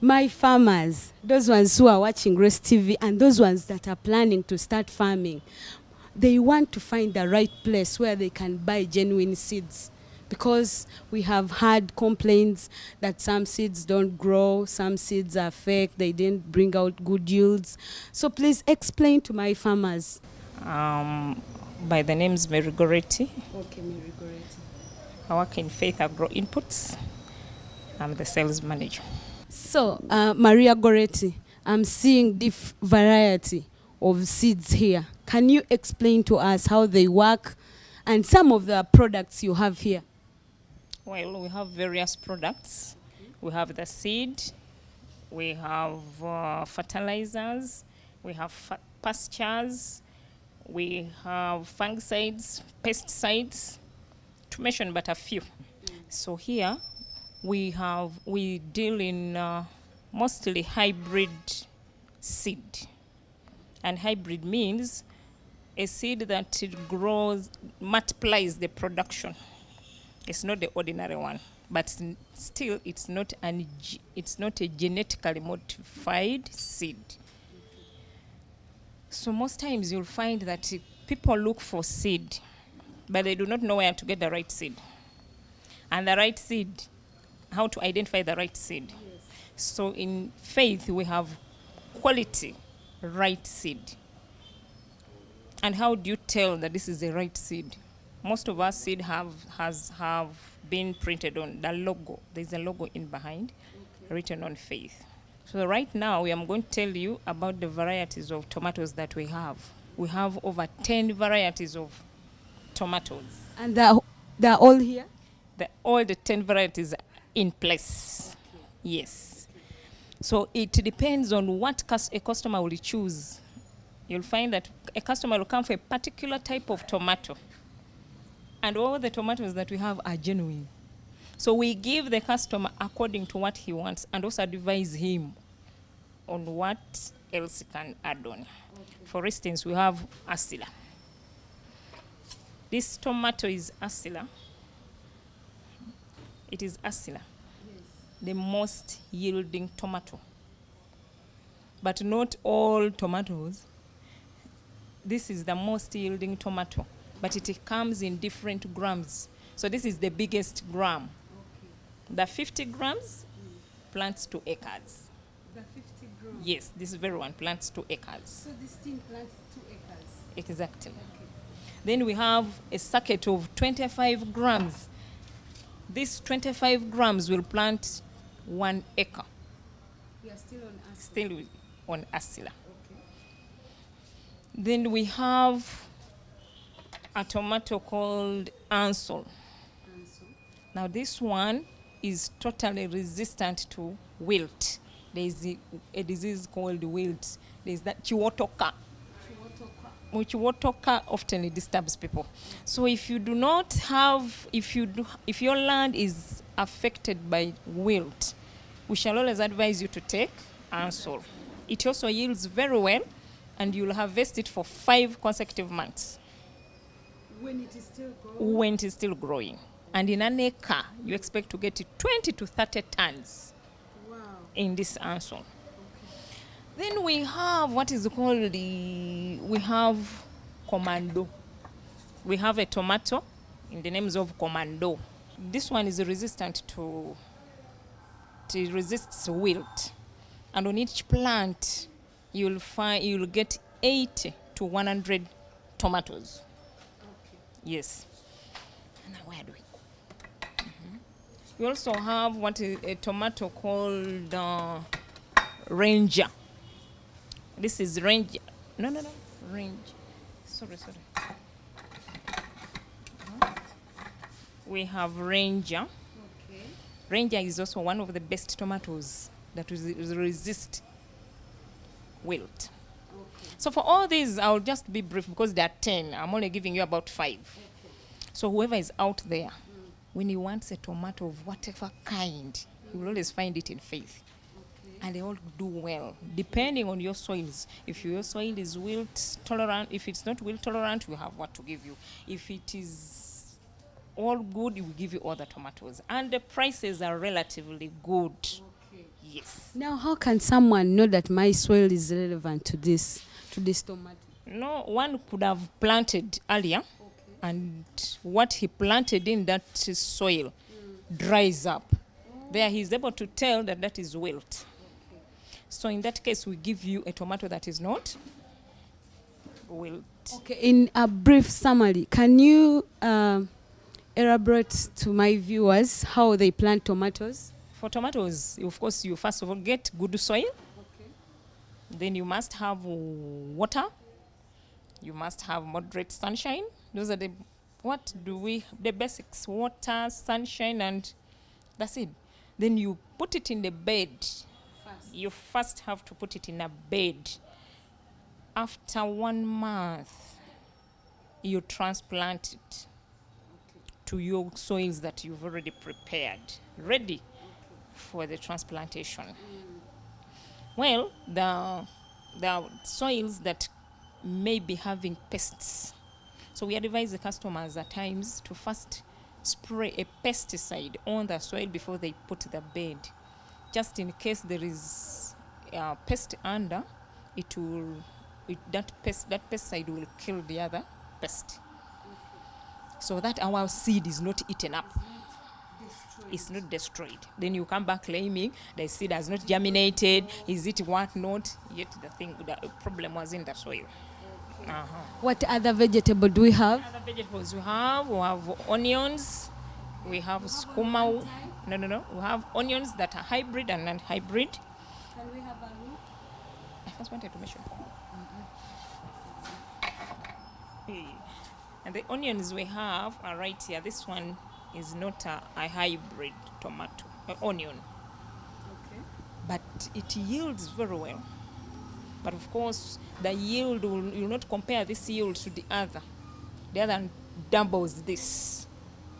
my farmers, those ones who are watching Race TV and those ones that are planning to start farming, they want to find the right place where they can buy genuine seeds, because we have had complaints that some seeds don't grow, some seeds are fake, they didn't bring out good yields. So please explain to my farmers. By the name is Mary Goretti. Okay, Mary Goretti. I work in Faith Agro Inputs. I'm the sales manager. So, Maria Goretti, I'm seeing this variety of seeds here. Can you explain to us how they work and some of the products you have here? Well, we have various products. We have the seed, we have fertilizers, we have pastures, we have fungicides, pesticides, to mention but a few. So here we deal in mostly hybrid seed. And hybrid means a seed that it grows, multiplies the production. It's not the ordinary one, but still it's not a genetically modified seed. So most times you'll find that people look for seed, but they do not know where to get the right seed. And the right seed, how to identify the right seed. Yes. So in Faith, we have quality right seed. And how do you tell that this is the right seed? Most of our seed have been printed on the logo. There's a logo in behind, written on Faith. So right now, I'm going to tell you about the varieties of tomatoes that we have. We have over 10 varieties of tomatoes. And they're all here? All the 10 varieties are in place. Okay. Yes. Okay. So it depends on what a customer will choose. You'll find that a customer will come for a particular type of tomato. And all the tomatoes that we have are genuine. So we give the customer according to what he wants and also advise him on what else he can add on. Okay. For instance, we have Asila. This tomato is Asila. It is Asila, yes, the most yielding tomato. But not all tomatoes. This is the most yielding tomato, but it comes in different grams. So this is the biggest gram. Okay. The 50 grams plants 2 acres. The 50 grams? Yes, this very one plants 2 acres. So this thing plants 2 acres? Exactly. Okay. Then we have a sacket of 25 grams. This 25 grams will plant 1 acre. We are still on Asila. Still on Asila. Okay. Then we have a tomato called Ansel. Now this one is totally resistant to wilt. There is a disease called wilt. There is that chiwotoka. Chiwotoka often disturbs people. So if you do not have, if your land is affected by wilt, we shall always advise you to take Ansel. It also yields very well, and you'll harvest it for 5 consecutive months. When it is still growing? When it is still growing. And in an acre, you expect to get 20 to 30 tons. Wow. In this Ansel. Okay. Then we have what is called we have Commando. We have a tomato in the names of Commando. This one is resistant to resists wilt. And on each plant, you'll get 80 to 100 tomatoes. Okay. Yes. Now where do we? We also have a tomato called Ranger. This is Ranger. No. Ranger. Sorry. We have Ranger. Okay. Ranger is also one of the best tomatoes that resist wilt. Okay. So for all these, I'll just be brief because there are 10. I'm only giving you about 5. Okay. So whoever is out there, when he wants a tomato of whatever kind, you will always find it in Faith. Okay. And they all do well, depending on your soils. If your soil is wilt tolerant, if it's not wilt tolerant, we have what to give you. If it is all good, we will give you all the tomatoes. And the prices are relatively good. Okay. Yes. Now, how can someone know that my soil is relevant to this tomato? No, one could have planted earlier, and what he planted in that soil dries up. There he's able to tell that that is wilt. So in that case, we give you a tomato that is not wilt. Okay, in a brief summary, can you elaborate to my viewers how they plant tomatoes? For tomatoes, of course, you first of all get good soil. Okay. Then you must have water. You must have moderate sunshine. Those are the basics: water, sunshine, and that's it. Then you put it in the bed. You first have to put it in a bed. After 1 month, you transplant it to your soils that you've already prepared, ready for the transplantation. Well, the soils that may be having pests. So we advise the customers at times to first spray a pesticide on the soil before they put the bed, just in case there is a pest under. That pesticide will kill the other pest, so that our seed is not eaten up. It's not destroyed. Then you come back claiming the seed has not germinated. Is it what not? Yet the problem was in the soil. What other vegetable do we have? Other vegetables we have onions, we have skuma. No. We have onions that are hybrid and non-hybrid. Can we have a look? I first wanted to mention. And the onions we have are right here. This one is not a hybrid tomato, onion. Okay. But it yields very well. But of course, the yield you will not compare this yield to the other. The other doubles this.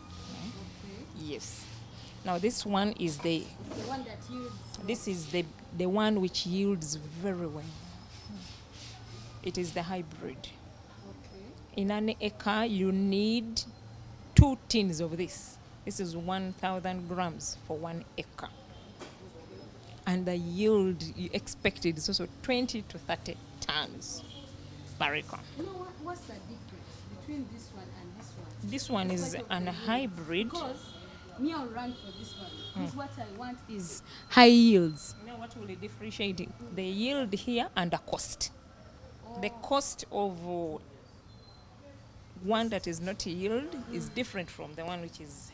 Okay. Yes. Now this one is the one that yields. This is the one which yields very well. It is the hybrid. Okay. In an acre, you need 2 tins of this. This is 1,000 grams for 1 acre. And the yield you expected is also 20 to 30 tons per acre. You know what's the difference between this one and this one? This one is an hybrid. Because me, I'll run for this one. Because what I want is high yields. You know what will differentiate the yield here and the cost? The cost of one that is not yield is different from the one which is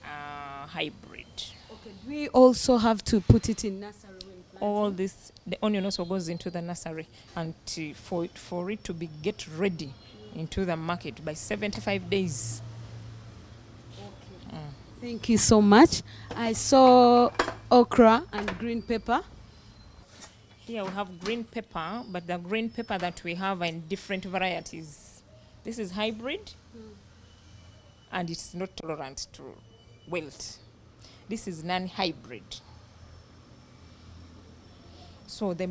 hybrid. Okay. Do we also have to put it in nursery when planting? All this, the onion also goes into the nursery, and for it to get ready into the market by 75 days. Okay. Thank you so much. I saw okra and green pepper. Here we have green pepper, but the green pepper that we have are in different varieties. This is hybrid, and it's not tolerant to wilt. This is non-hybrid. So the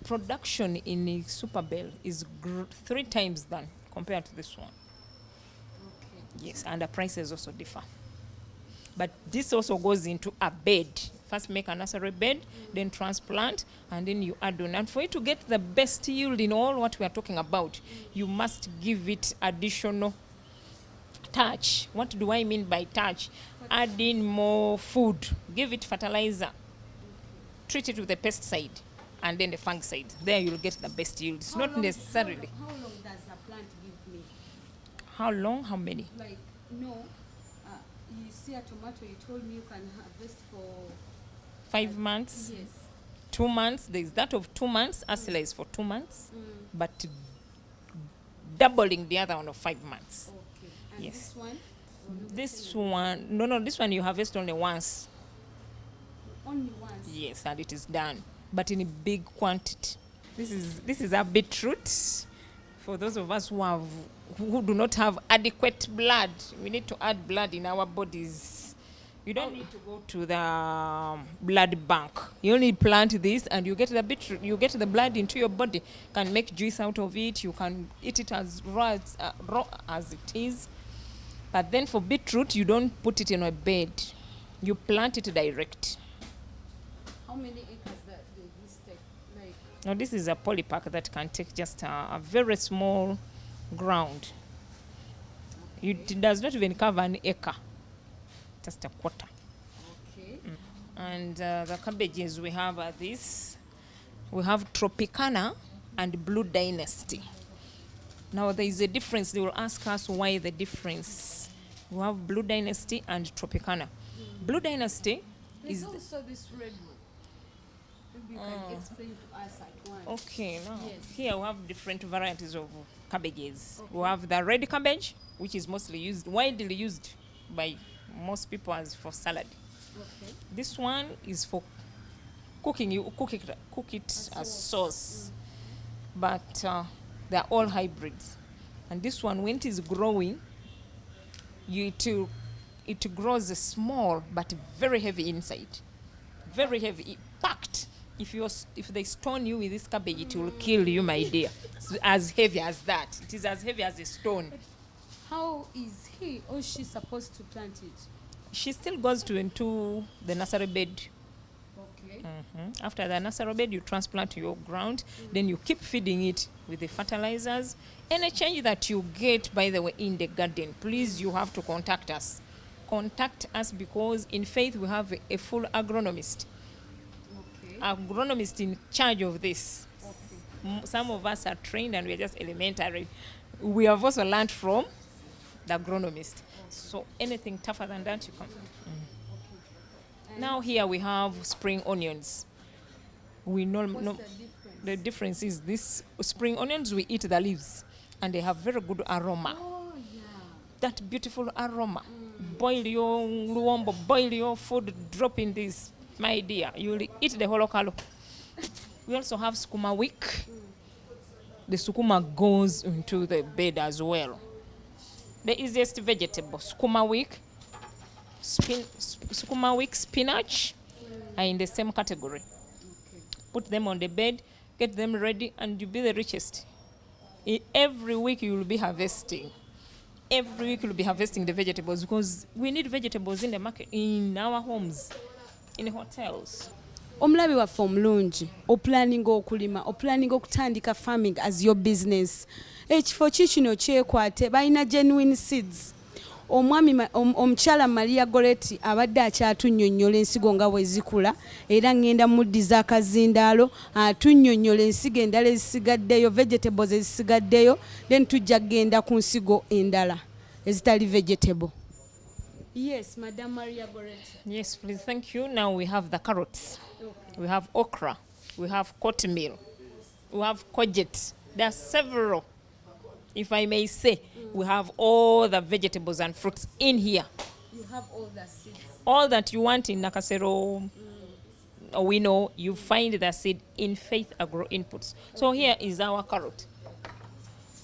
production in the super bell is 3 times done compared to this one. Okay. Yes, and the prices also differ. But this also goes into a bed. First make a nursery bed, then transplant, and then you add on. And for you to get the best yield in all what we are talking about, you must give it additional touch. What do I mean by touch? Add in more food, give it fertilizer, treat it with the pesticide, and then the fungicide. There you'll get the best yield. It's not necessarily. How long does the plant give me? How long? How many? Like, no. You see a tomato, you told me you can harvest for 5 months. Yes. 2 months. There's that of 2 months. Asila is for 2 months, but doubling the other one of 5 months. Okay. And Yes. this one? This one you harvest only once. Only once? Yes, and it is done, but in a big quantity. This is a beetroot. For those of us who do not have adequate blood, we need to add blood in our bodies. You don't need to go to the blood bank. You only plant this, and you get the beetroot. You get the blood into your body. You can make juice out of it. You can eat it as raw as it is. But then for beetroot, you don't put it in a bed. You plant it direct. How many acres does this take? Like, Now this is a polypack that can take just a very small ground. It does not even cover an acre, just a quarter. okay. And the cabbages we have are this. We have Tropicana and Blue Dynasty. Now there is a difference. They will ask us why the difference. We have Blue Dynasty and Tropicana. Blue Dynasty There's is also this red one. Maybe you can explain to us at once. okay. Now Yes. here we have different varieties of cabbages. We have the red cabbage, which is mostly used, widely used by most people as for salad. Okay. This one is for cooking. You cook it as sauce. But they're all hybrids. And this one, when it is growing, it grows small but very heavy inside. Very heavy, packed. If they stone you with this cabbage, it will kill you, my dear. It's as heavy as that. It is as heavy as a stone. How is he or she supposed to plant it? She still goes into the nursery bed. Okay. After the nursery bed, you transplant to your ground. Then you keep feeding it with the fertilizers. Any change that you get, by the way, in the garden, please, you have to contact us. Contact us because in Faith we have a full agronomist. Okay. Agronomist in charge of this. Okay. Some of us are trained and we are just elementary. We have also learned from the agronomist. So anything tougher than that, you can. Now here we have spring onions. We know What's no, the difference? the difference is this spring onions, we eat the leaves and they have very good aroma. Oh, yeah. That beautiful aroma. Boil your luombo, boil your food, drop in this, my dear. You'll eat the whole kalo. We also have sukuma wiki. The sukuma goes into the bed as well. The easiest vegetable, sukuma wiki, spinach are in the same category. Okay. Put them on the bed, get them ready, and you'll be the richest. Every week you will be harvesting. Every week you'll be harvesting the vegetables because we need vegetables in the market, in our homes, in hotels. Omulabi waffe omulungi opulaninga okulima opulaninga okutandika farming as your business ekifo kino kyekwate balina genuine seeds omwami omukyala Maria Goretti abadde akyatunnyonnyola ensigo nga bwe zikula era ngenda muddiza akazindaalo atunnyonnyola ensigo endala ezisigaddeyo vegetables ezisigaddeyo then tujja kgenda ku nsigo endala ezitali vegetable. Yes, Madam Maria Goretti. Yes, please, thank you. Now we have the carrots. Okay. We have okra. We have cornmeal. We have courgette. There are several, if I may say. We have all the vegetables and fruits in here. You have all the seeds. All that you want in Nakasero, we know you find the seed in Faith Agro Inputs. So here is our carrot.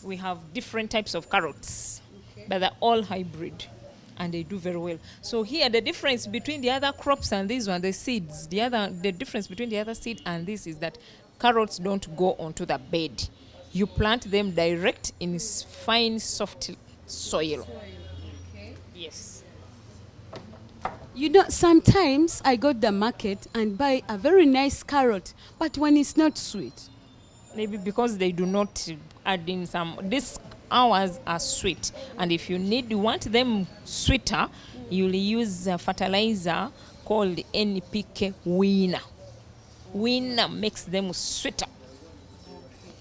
We have different types of carrots, but they're all hybrid. And they do very well. So here, the difference between the other crops and this one, the seeds, the difference between the other seed and this is that carrots don't go onto the bed. You plant them direct in fine, soft soil. Okay. Yes. You know, sometimes I go to the market and buy a very nice carrot, but when it's not sweet. Maybe because they do not add in some. Ours are sweet, and if you want them sweeter, you'll use a fertilizer called NPK Winner. Winner makes them sweeter.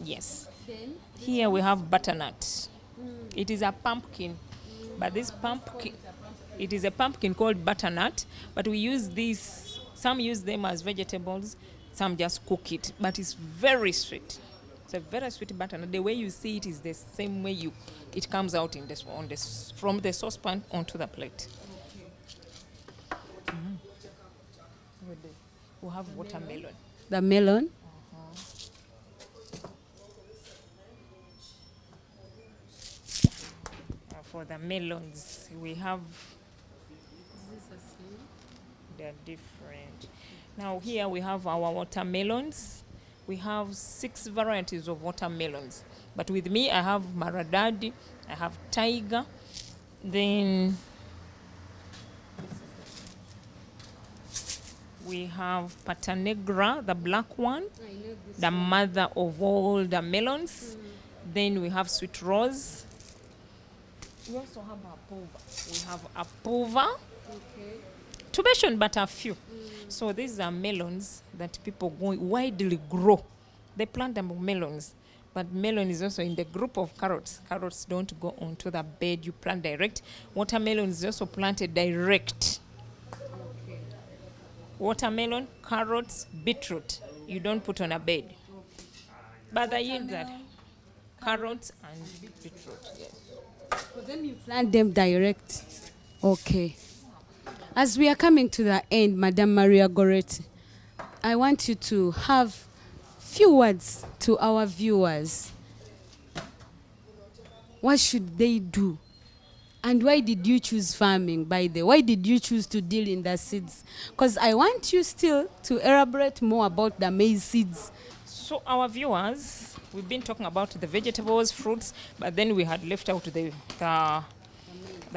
Yes. Then Here we have butternut. It is a pumpkin, but this pumpkin, it is a pumpkin called butternut, but we use these, some use them as vegetables, some just cook it, but it's very sweet. It's a very sweet butternut. The way you see it is the same way it comes out in this from the saucepan onto the plate. We have watermelon. the melon. For the melons, we have, they're different. Now here we have our watermelons. We have 6 varieties of watermelons. But with me, I have Maradadi, I have Tiger, then We have Pata Negra, the black one, the mother of all the melons. Then we have Sweet Rose. We also have Apova. We have Apova. To mention but a few. So these are melons that people widely grow. They plant them melons. But melon is also in the group of carrots. Carrots don't go onto the bed, you plant direct. Watermelon is also planted direct. Watermelon, carrots, beetroot, you don't put on a bed. But the yield that carrots and beetroot, yes. For them you plant them direct. Okay. As we are coming to the end, Madam Maria Goretti, I want you to have few words to our viewers. What should they do? And why did you choose farming, by the way? Why did you choose to deal in the seeds? Because I want you still to elaborate more about the maize seeds. So our viewers, we've been talking about the vegetables, fruits, but then we had left out the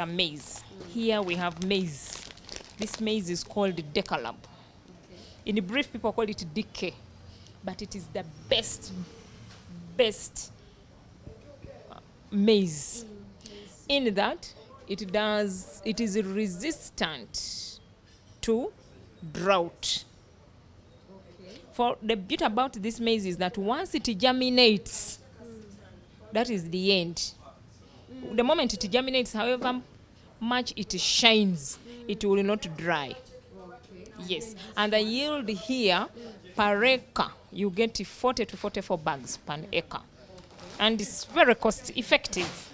maize. Here we have maize. This maize is called Decalab. In brief, people call it DK, but it is the best maize. In that, it is resistant to drought. For the beauty about this maize is that once it germinates, that is the end. The moment it germinates, however much it shines, it will not dry. Yes, and the yield here per acre, you get 40 to 44 bags per acre. And it's very cost effective.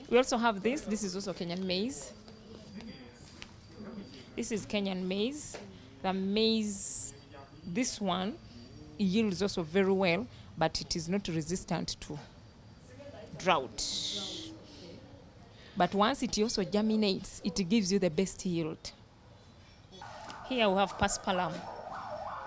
We also have this. This is also Kenyan maize. This is Kenyan maize. The maize, this one yields also very well, but it is not resistant to drought. But once it also germinates, it gives you the best yield. Here we have Paspalam.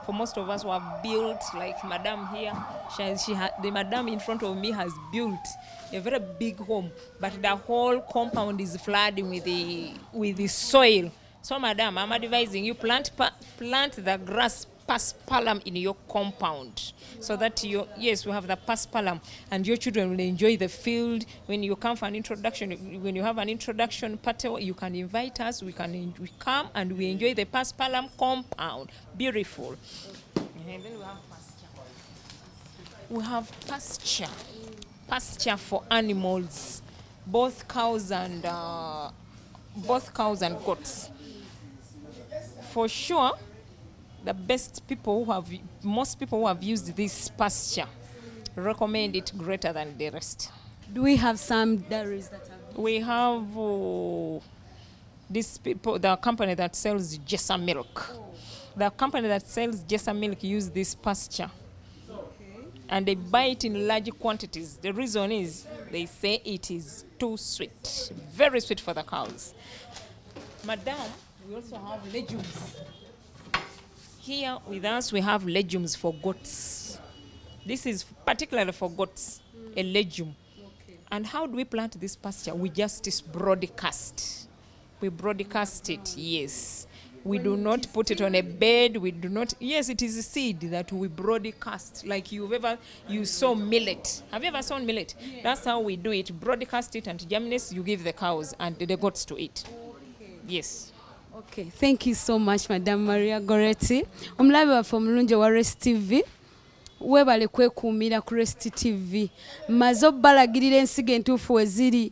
For most of us who have built, like Madam here, the Madam in front of me has built a very big home, but the whole compound is flooding with the soil. So, Madam, I'm advising you plant the grass Paspalam in your compound, so that yes, we have the Paspalam, and your children will enjoy the field. When you come for an introduction, when you have an introduction party, you can invite us. We come and we enjoy the Paspalam compound. Beautiful. And then we have pasture for animals, both cows and goats. For sure, most people who have used this pasture recommend it greater than the rest. Do we have some dairies that have? We have the company that sells Jessa milk. The company that sells Jessa milk use this pasture. And they buy it in large quantities. The reason is they say it is too sweet, very sweet for the cows. Madam, we also have legumes. Here with us we have legumes for goats. This is particularly for goats, a legume. Okay. And how do we plant this pasture? We just broadcast. We broadcast it, yes. We do not put it on a bed. We do not. Yes, it is a seed that we broadcast. Like you saw millet. Have you ever sown millet? Yeah. That's how we do it. Broadcast it and germinates. You give the cows and the goats to eat. Okay. Yes. Okay, thank you so much, Madam Maria Goretti. Omulabe waffe omulungi wa Rest TV. Webale kwekuumira ku Rest TV. Maze obbalagirira ensigo entuufu we ziri.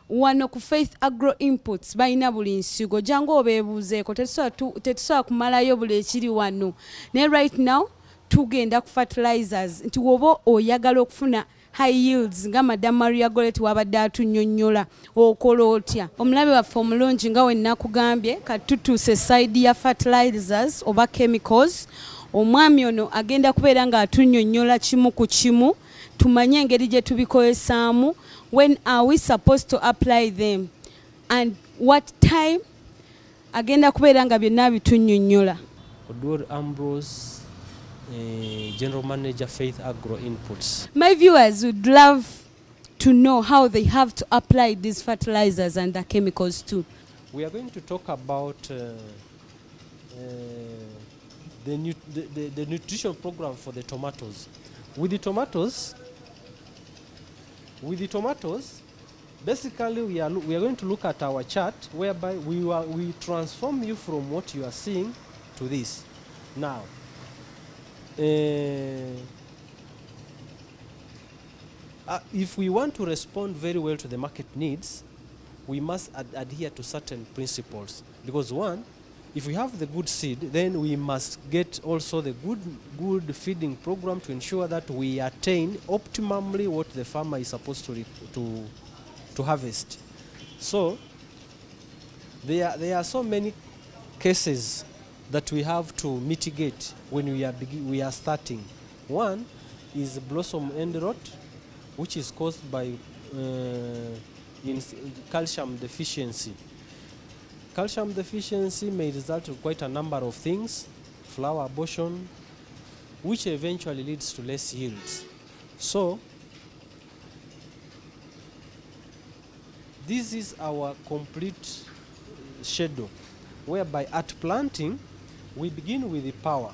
Wano ku Faith Agro Inputs balina buli nsigo. Jangu obeebuuzeeko, tetusobola kumalayo buli ekiri wano. Naye right now tugenda ku fertilizers nti woba oyagala okufuna high yields nga Madam Maria Goretti wabadde atunnyonnyola okola otya. Omulabe waffe omulungi nga we nnakugambye katutuuse side ya fertilizers oba chemicals. Omwami ono agenda kubeera nga atunnyonnyola kimu ku kimu tumanye engeri gye tubikozesaamu. When are we supposed to apply them and what time? Agenda kubeera nga byonna bitunnyonnyola. Odur Ambrose, General Manager, Faith Agro Inputs. My viewers would love to know how they have to apply these fertilizers and the chemicals too. We are going to talk about the nutrition program for the tomatoes. With the tomatoes, basically we are going to look at our chart whereby we transform you from what you are seeing to this. Now, if we want to respond very well to the market needs, we must adhere to certain principles. Because one, if we have the good seed, then we must get also the good feeding program to ensure that we attain optimally what the farmer is supposed to harvest. So there are so many cases that we have to mitigate when we are starting. One is blossom end rot, which is caused by in calcium deficiency. Calcium deficiency may result in quite a number of things, flower abortion, which eventually leads to less yields. So this is our complete schedule, whereby at planting we begin with the power,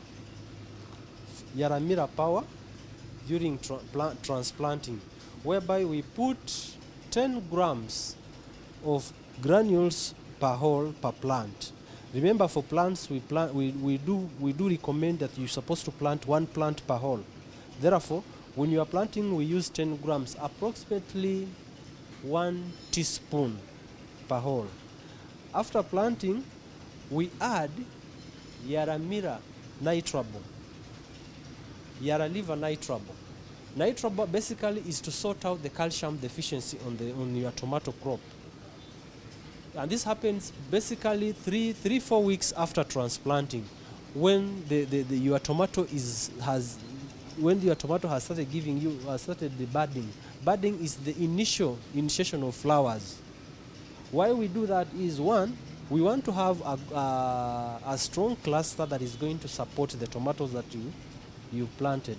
Yaramira power, during transplanting, whereby we put 10 grams of granules per hole per plant. Remember, for plants we do recommend that you're supposed to plant 1 plant per hole. Therefore, when you are planting, we use 10 grams, approximately 1 teaspoon per hole. After planting, we add Yaramira nitrable, Yaraliva nitrable. Nitrable basically is to sort out the calcium deficiency on your tomato crop. And this happens basically 3-4 weeks after transplanting, when your tomato has started giving you started the budding. Budding is the initiation of flowers. Why we do that is, one, we want to have a strong cluster that is going to support the tomatoes that you planted.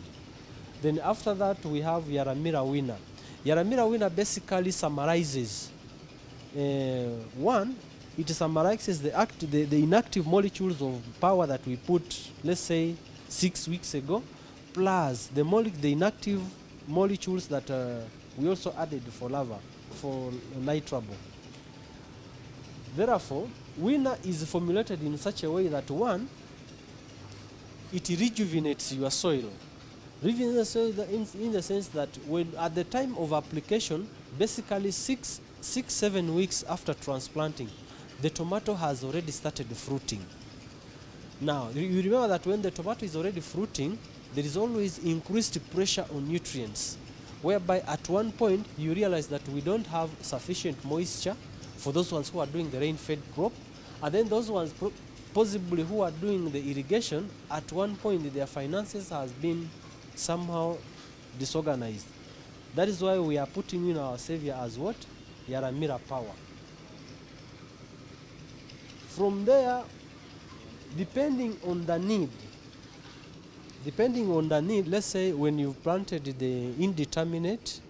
Then after that we have Yaramira winner. Yaramira winner basically summarizes. One, it summarizes the inactive molecules of power that we put, let's say, 6 weeks ago, plus the inactive molecules that we also added for nitrable. Therefore, winner is formulated in such a way that, one, it rejuvenates your soil. Rejuvenates soil in the sense that when at the time of application, basically 6-7 weeks after transplanting, the tomato has already started fruiting. Now, you remember that when the tomato is already fruiting, there is always increased pressure on nutrients, whereby at one point you realize that we don't have sufficient moisture for those ones who are doing the rain-fed crop, and then those ones possibly who are doing the irrigation, at one point their finances has been somehow disorganized. That is why we are putting in our savior as what? Yaramira power. From there, depending on the need, let's say when you've planted the indeterminate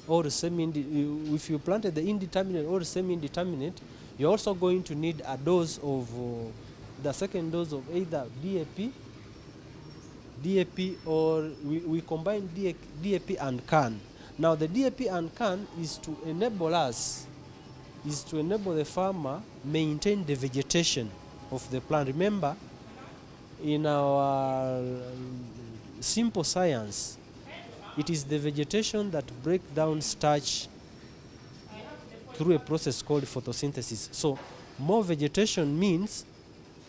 or if you planted the indeterminate or semi-indeterminate, you're also going to need a dose of the second dose of either DAP, or we combine DAP and CAN. Now the DAP and CAN is to enable the farmer maintain the vegetation of the plant. Remember, in our simple science, it is the vegetation that breaks down starch through a process called photosynthesis. So more vegetation means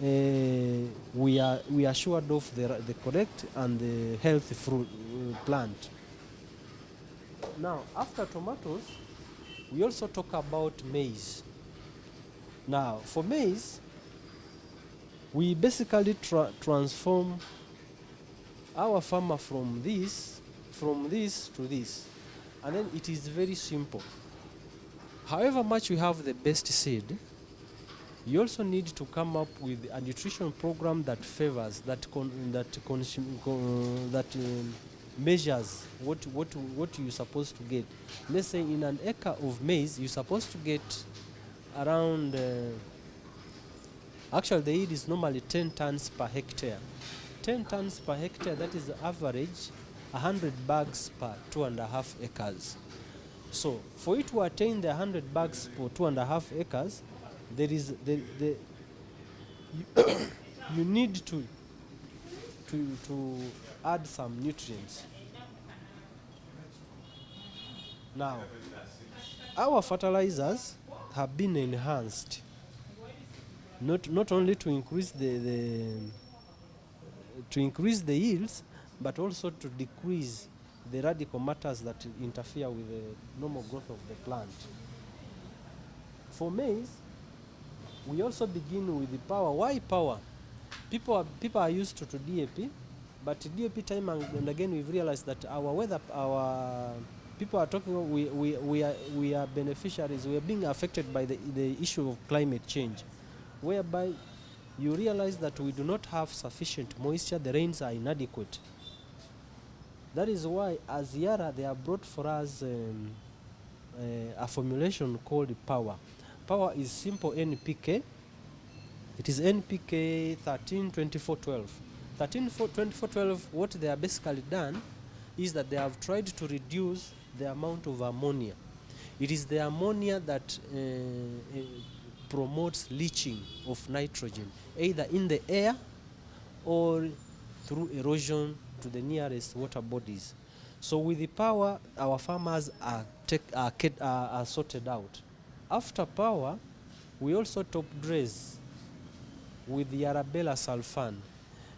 we are assured of the correct and the healthy fruit plant. Now, after tomatoes, we also talk about maize. Now, for maize, we basically transform our farmer from this to this, and then it is very simple. However much you have the best seed, you also need to come up with a nutrition program that favors, measures what you're supposed to get. Let's say in an acre of maize, you're supposed to get around, actually the yield is normally 10 tons per hectare. 10 tons per hectare, that is average 100 bags per 2.5 acres. So for you to attain the 100 bags for 2.5 acres, there is you need to add some nutrients. Now, our fertilizers have been enhanced, not only to increase the yields, but also to decrease the radical matters that interfere with the normal growth of the plant. For maize, we also begin with the power. Why power? People are used to DAP, but DAP time and again we've realized that our people are talking. We are beneficiaries. We are being affected by the issue of climate change, whereby you realize that we do not have sufficient moisture. The rains are inadequate. That is why, as Yara, they have brought for us a formulation called Power. Power is simple NPK. It is NPK 13-24-12. 13-24-12, what they have basically done is that they have tried to reduce the amount of ammonia. It is the ammonia that promotes leaching of nitrogen, either in the air or through erosion to the nearest water bodies. So with the Power, our farmers are sorted out. After Power, we also top dress with the Arabella sulfan.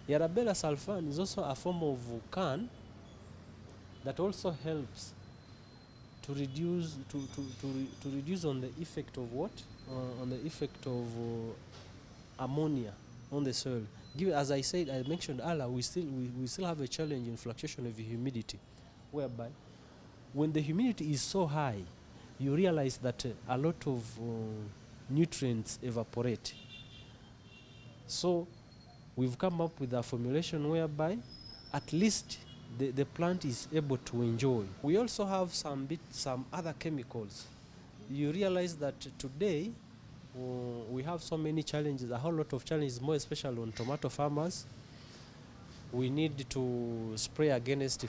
The Arabella sulfan is also a form of can that also helps to reduce reduce on the effect of what? On the effect of ammonia on the soil. As I said, I mentioned earlier, we still have a challenge in fluctuation of humidity, whereby when the humidity is so high, you realize that a lot of nutrients evaporate. So we've come up with a formulation whereby at least the plant is able to enjoy. We also have some other chemicals. You realize that today we have so many challenges, a whole lot of challenges, more especially on tomato farmers. We need to spray against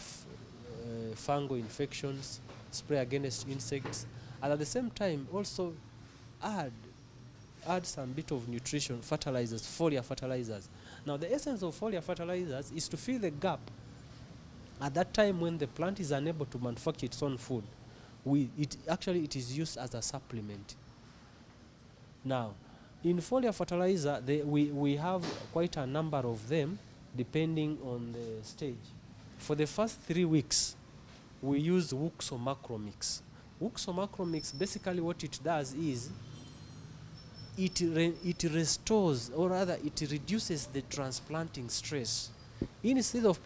fungal infections, spray against insects, and at the same time also add some bit of nutrition, fertilizers, foliar fertilizers. Now the essence of foliar fertilizers is to fill the gap at that time when the plant is unable to manufacture its own food. It is used as a supplement. Now, in foliar fertilizer, we have quite a number of them depending on the stage. For the first 3 weeks, we use Wuxo macro mix. Wuxo macro mix, basically what it does is it restores, or rather it reduces the transplanting stress. Instead of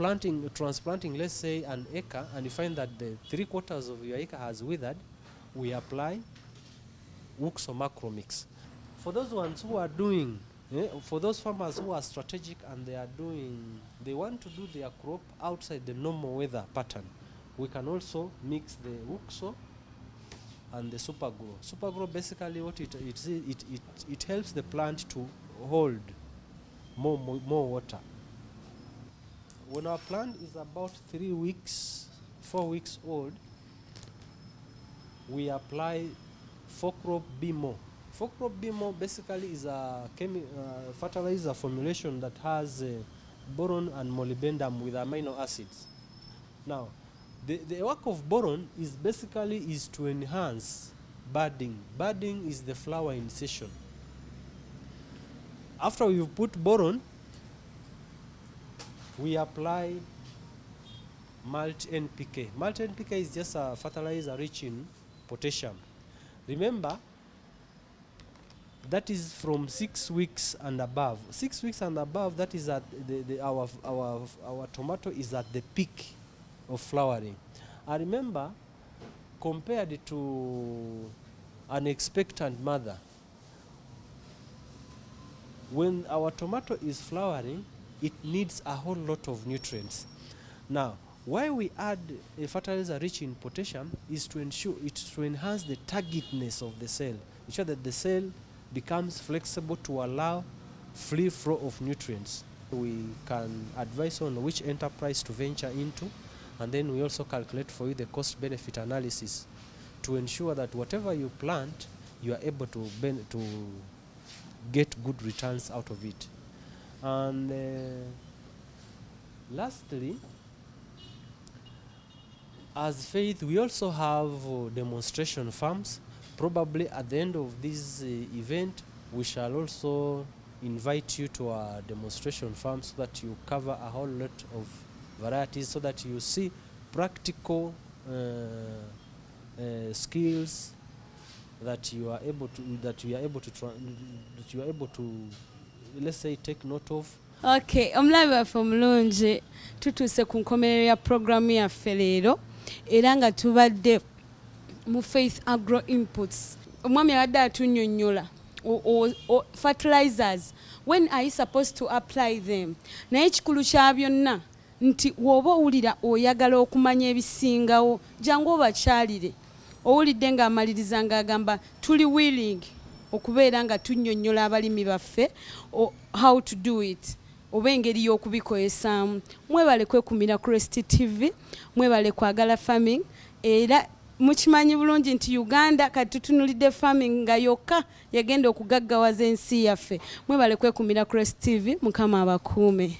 transplanting, let's say an acre, and you find that the 3/4 of your acre has withered, we apply Wuxo macro mix. For those ones who are doing, for those farmers who are strategic and they want to do their crop outside the normal weather pattern, we can also mix the Wuxo and the Supergrow. Supergrow, basically what it helps the plant to hold more water. When our plant is about 3 weeks, 4 weeks old, we apply Focrop Bimo. Focrop Bimo basically is a fertilizer formulation that has boron and molybdenum with amino acids. Now, the work of boron is basically to enhance budding. Budding is the flower initiation. After we've put boron, we apply mulch NPK. Mulch NPK is just a fertilizer rich in potassium. Remember, that is from 6 weeks and above. 6 weeks and above, that is at our tomato is at the peak of flowering. I remember, compared to an expectant mother, when our tomato is flowering, it needs a whole lot of nutrients. Now, why we add a fertilizer rich in potassium is to enhance the targetness of the cell, ensure that the cell becomes flexible to allow free flow of nutrients. We can advise on which enterprise to venture into, and then we also calculate for you the cost-benefit analysis to ensure that whatever you plant, you are able to get good returns out of it. And lastly, as Faith, we also have demonstration farms. Probably at the end of this event, we shall also invite you to our demonstration farm so that you cover a whole lot of varieties, so that you see practical skills that you are able to let's say take note of. Okay, omulabi waffe omulungi, tutuuse ku nkomerero ya programu yaffe leero era nga tubadde mu Faith Agro Inputs. Omwami abadde atunnyonnyola fertilizers, when are you supposed to apply them? Naye ekikulu kya byonna nti w'oba owulira oyagala okumanya ebisingawo, jangu obakyalire. Owulidde ng'amaliriza ng'agamba tuli willing okubeera nga tunnyonnyola abalimi baffe how to do it, oba engeri y'okubikozesaamu. Mwebale kwekumira Crest TV, mwebale kwagala farming, era mukimanyi bulungi nti Uganda kati tutunulidde farming nga yokka yagenda okugaggawaza ensi yaffe. Mwebale kwekumira Crest TV, Mukama abakuume.